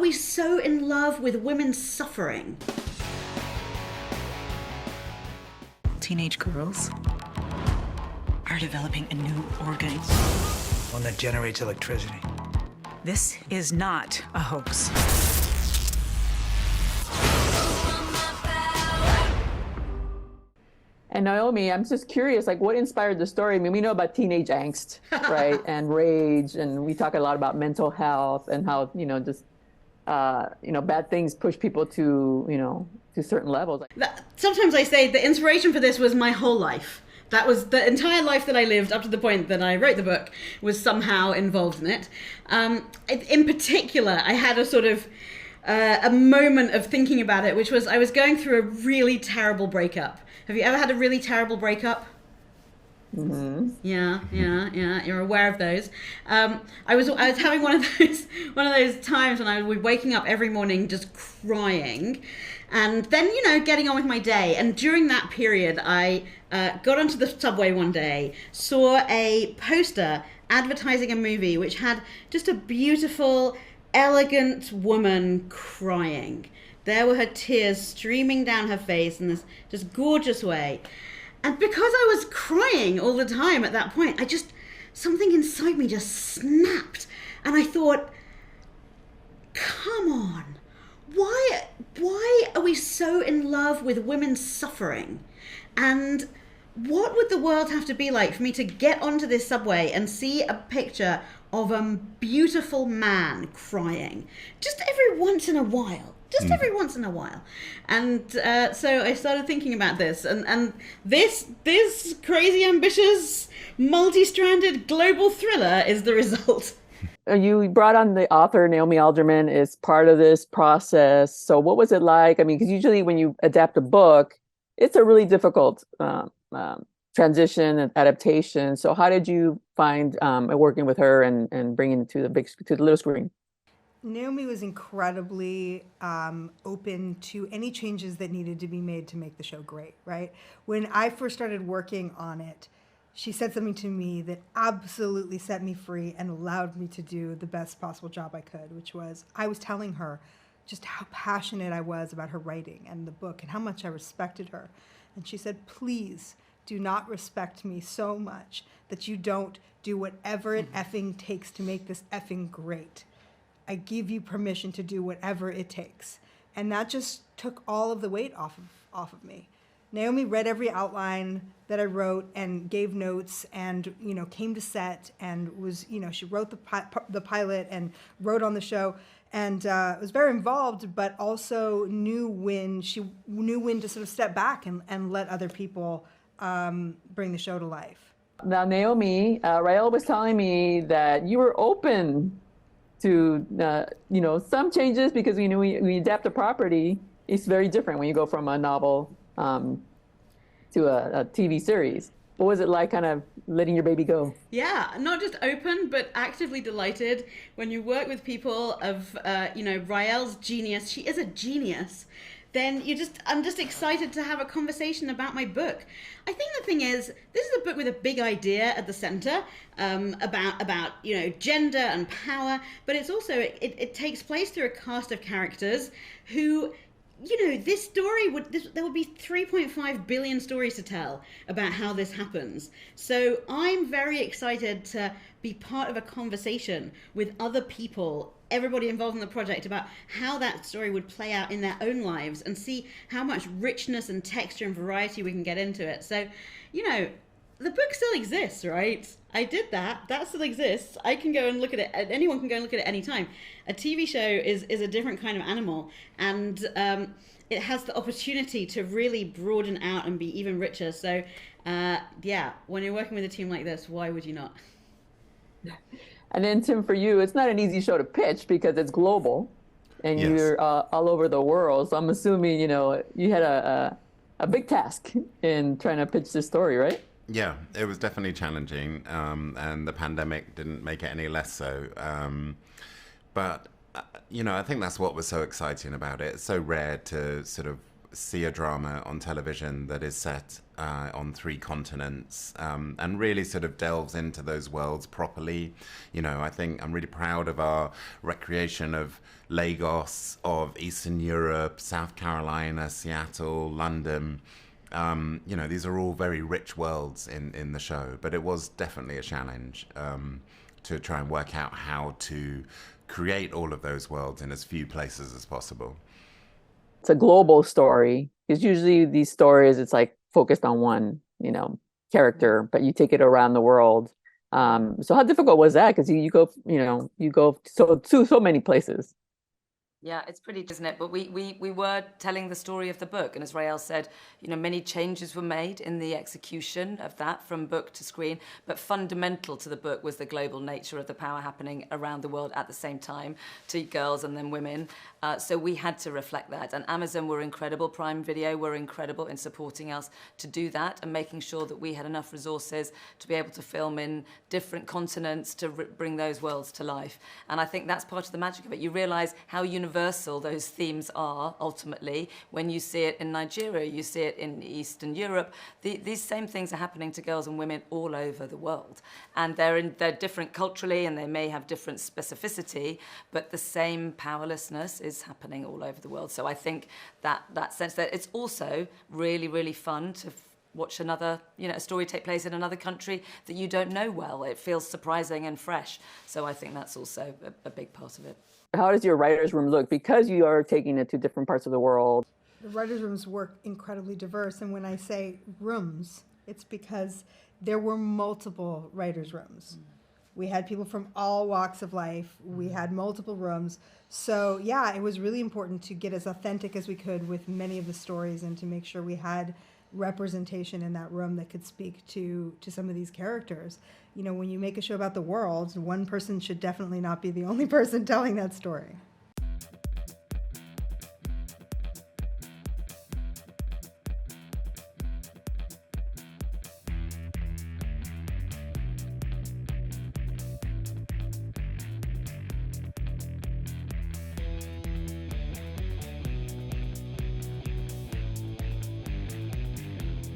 we so in love with women's suffering? Teenage girls are developing a new organ. One that generates electricity. This is not a hoax. And Naomi, I'm just curious, like, what inspired the story? I mean, we know about teenage angst, right, and rage, and we talk a lot about mental health and how, just, bad things push people to, to certain levels. Sometimes I say the inspiration for this was my whole life. That was the entire life that I lived up to the point that I wrote the book was somehow involved in it. In particular, I had a sort of a moment of thinking about it, which was I was going through a really terrible breakup. Have you ever had a really terrible breakup? Mm-hmm. Yeah. You're aware of those. I was having one of those times when I was waking up every morning just crying, and then getting on with my day. And during that period, I got onto the subway one day, saw a poster advertising a movie which had just a beautiful, elegant woman crying. There were her tears streaming down her face in this just gorgeous way. And because I was crying all the time at that point, something inside me just snapped. And I thought, come on, why are we so in love with women's suffering? And what would the world have to be like for me to get onto this subway and see a picture of a beautiful man crying just every once in a while? Every once in a while. And so I started thinking about this. And this crazy, ambitious, multi-stranded global thriller is the result. You brought on the author, Naomi Alderman, is part of this process. So what was it like? I mean, because usually when you adapt a book, it's a really difficult transition and adaptation. So how did you find working with her and bringing it to the little screen? Naomi was incredibly open to any changes that needed to be made to make the show great, right? When I first started working on it, she said something to me that absolutely set me free and allowed me to do the best possible job I could, which was I was telling her just how passionate I was about her writing and the book and how much I respected her. And she said, please do not respect me so much that you don't do whatever it effing takes to make this effing great. I give you permission to do whatever it takes. And that just took all of the weight off of me. Naomi read every outline that I wrote and gave notes and, came to set and was, she wrote the pilot and wrote on the show and was very involved, but also knew when to sort of step back and let other people bring the show to life. Now, Naomi, Raelle was telling me that you were open to some changes because when we adapt a property, it's very different when you go from a novel to a TV series. What was it like kind of letting your baby go? Yeah, not just open, but actively delighted. When you work with people of, Raelle's genius, she is a genius, then I'm just excited to have a conversation about my book. I think the thing is, this is a book with a big idea at the center about gender and power, but it's also, it takes place through a cast of characters who, this story there will be 3.5 billion stories to tell about how this happens. So I'm very excited to be part of a conversation with other people, everybody involved in the project, about how that story would play out in their own lives and see how much richness and texture and variety we can get into it. So, the book still exists, right? I did that. That still exists. I can go and look at it. Anyone can go and look at it any time. A TV show is a different kind of animal, and it has the opportunity to really broaden out and be even richer. So, when you're working with a team like this, why would you not? And then, Tim, for you, it's not an easy show to pitch because it's global, and Yes. you're all over the world. So I'm assuming, you had a big task in trying to pitch this story, right? Yeah, it was definitely challenging, and the pandemic didn't make it any less so. But I think that's what was so exciting about it. It's so rare to sort of see a drama on television that is set on 3 continents and really sort of delves into those worlds properly. You know, I think I'm really proud of our recreation of Lagos, of Eastern Europe, South Carolina, Seattle, London. You know, these are all very rich worlds in the show, but it was definitely a challenge to try and work out how to create all of those worlds in as few places as possible. It's a global story, because usually these stories, it's like focused on one, character, but you take it around the world. So how difficult was that? Because you go, you go so many places. Yeah, it's pretty, isn't it? But we were telling the story of the book, and as Raelle said, many changes were made in the execution of that from book to screen, but fundamental to the book was the global nature of the power happening around the world at the same time to girls and then women. So we had to reflect that, and Amazon were incredible, Prime Video were incredible in supporting us to do that and making sure that we had enough resources to be able to film in different continents to bring those worlds to life. And I think that's part of the magic of it. You realize how universal those themes are ultimately when you see it in Nigeria, you see it in Eastern Europe. These same things are happening to girls and women all over the world, and they're different culturally and they may have different specificity, but the same powerlessness is happening all over the world. So I think that sense that it's also really, really fun to watch another, a story take place in another country that you don't know well. It feels surprising and fresh. So I think that's also a big part of it. How does your writer's room look? Because you are taking it to different parts of the world. The writer's rooms were incredibly diverse. And when I say rooms, it's because there were multiple writer's rooms. We had people from all walks of life. We had multiple rooms. So yeah, it was really important to get as authentic as we could with many of the stories and to make sure we had representation in that room that could speak to some of these characters. When you make a show about the world, one person should definitely not be the only person telling that story.